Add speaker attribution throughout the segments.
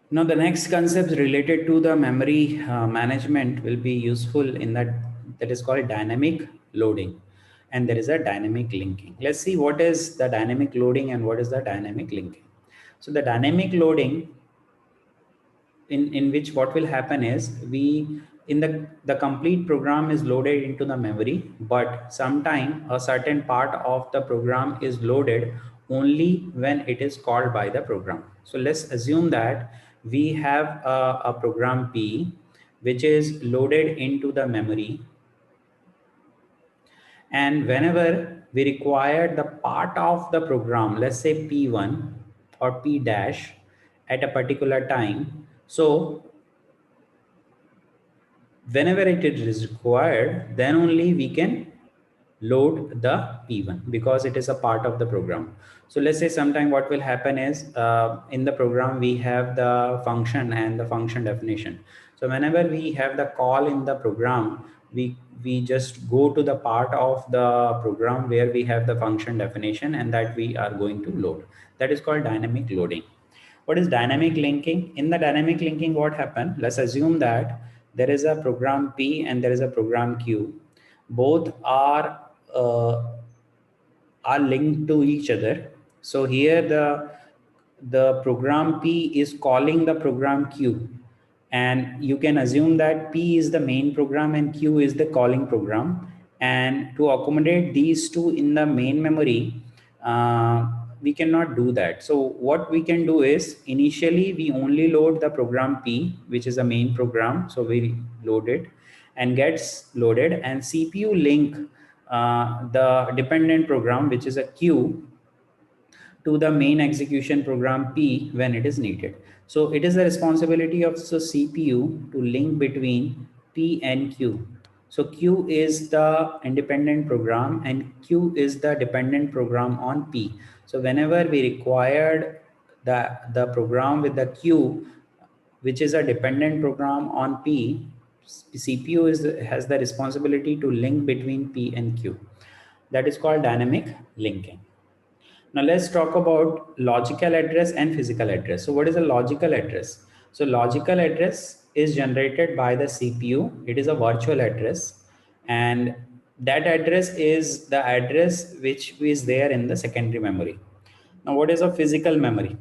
Speaker 1: Now, the next concepts related to the memory management will be useful in that is called dynamic loading, and there is a dynamic linking. Let's see what is the dynamic loading and what is the dynamic linking. So the dynamic loading, in which what will happen is we in the complete program is loaded into the memory, but sometime a certain part of the program is loaded only when it is called by the program. So let's assume that we have a program P which is loaded into the memory, and whenever we require the part of the program, let's say P1 or P dash at a particular time, so whenever it is required, then only we can load the P1 because it is a part of the program. So let's say sometime what will happen is in the program we have the function and the function definition. So whenever we have the call in the program, we just go to the part of the program where we have the function definition and that we are going to load. That is called dynamic loading. What is dynamic linking? In the dynamic linking, what happened? Let's assume that there is a program P and there is a program Q. Both uh, are linked to each other. So here the program P is calling the program Q, and you can assume that P is the main program and Q is the calling program. And to accommodate these two in the main memory, we cannot do that. So what we can do is initially we only load the program P, which is the main program. So we load it and gets loaded, and CPU link the dependent program, which is a Q, to the main execution program P when it is needed. So it is the responsibility of the CPU to link between P and Q. So Q is the independent program and Q is the dependent program on P. So whenever we required the program with the Q, which is a dependent program on P, CPU has the responsibility to link between P and Q. That is called dynamic linking. Now let's talk about logical address and physical address. So what is a logical address? So logical address is generated by the CPU. It is a virtual address, and that address is the address which is there in the secondary memory. Now what is a physical memory?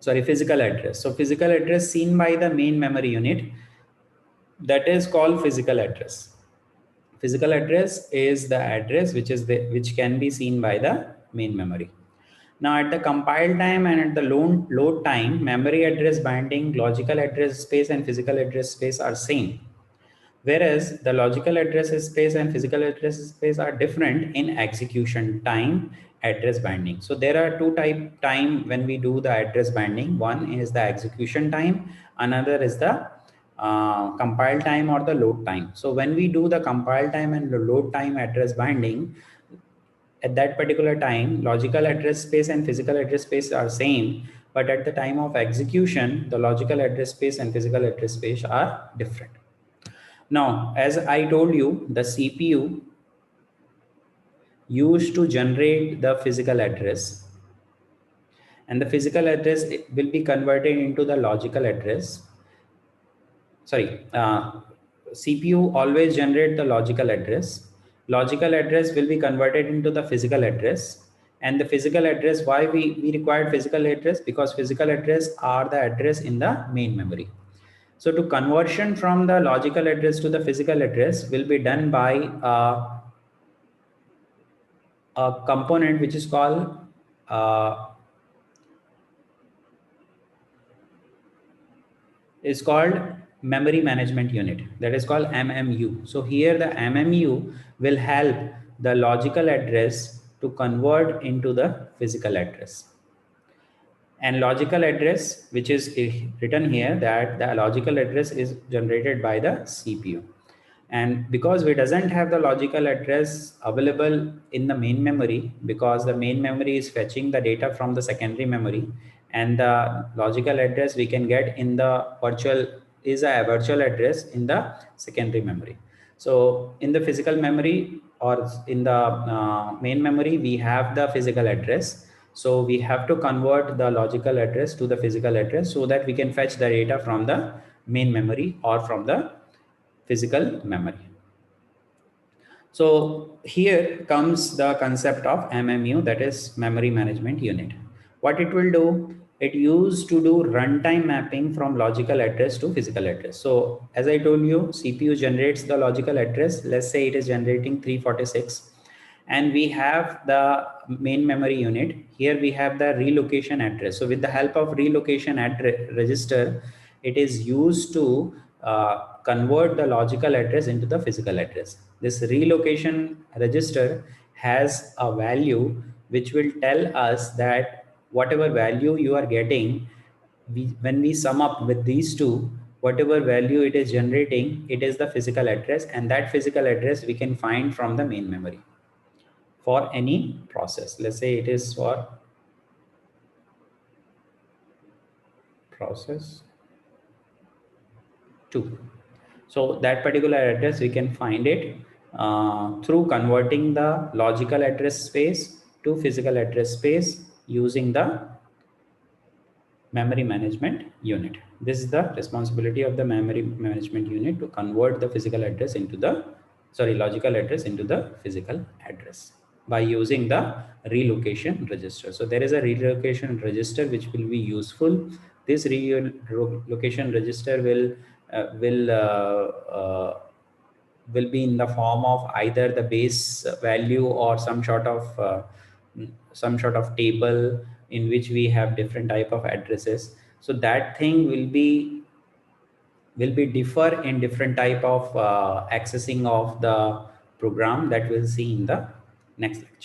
Speaker 1: Sorry, physical address. So physical address seen by the main memory unit, that is called physical address. Physical address is the address which can be seen by the main memory. Now at the compile time and at the load time, memory address binding, logical address space and physical address space are same. Whereas the logical address space and physical address space are different in execution time address binding. So there are two type time when we do the address binding. One is the execution time, another is the compile time or the load time. So when we do the compile time and the load time address binding, at that particular time, logical address space and physical address space are same, but at the time of execution, the logical address space and physical address space are different. Now, as I told you, the CPU used to generate the physical address, and the physical address will be converted into the logical address. Sorry, CPU always generate the logical address. Logical address will be converted into the physical address. And the physical address, why we required physical address? Because physical address are the address in the main memory. So to conversion from the logical address to the physical address will be done by a component which is called uh, is called memory management unit, that is called MMU. So here the MMU will help the logical address to convert into the physical address. And logical address, which is written here, that the logical address is generated by the CPU. And because we doesn't have the logical address available in the main memory, because the main memory is fetching the data from the secondary memory, and the logical address we can get in the virtual is a virtual address in the secondary memory. So in the physical memory or in the main memory, we have the physical address. So we have to convert the logical address to the physical address so that we can fetch the data from the main memory or from the physical memory. So here comes the concept of MMU, that is memory management unit. What it will do, it used to do runtime mapping from logical address to physical address. So as I told you, CPU generates the logical address. Let's say it is generating 346, and we have the main memory unit. Here we have the relocation address. So with the help of relocation address register, it is used to convert the logical address into the physical address. This relocation register has a value which will tell us that whatever value you are getting, when we sum up with these two, whatever value it is generating, it is the physical address, and that physical address we can find from the main memory for any process. Let's say it is for process 2. So that particular address we can find it through converting the logical address space to physical address space using the memory management unit. This is the responsibility of the memory management unit, to convert the physical address into the logical address into the physical address by using the relocation register. So there is a relocation register which will be useful. This relocation register will be in the form of either the base value or some sort of table in which we have different type of addresses. So that thing will be differ in different type of accessing of the program that we'll see in the next lecture.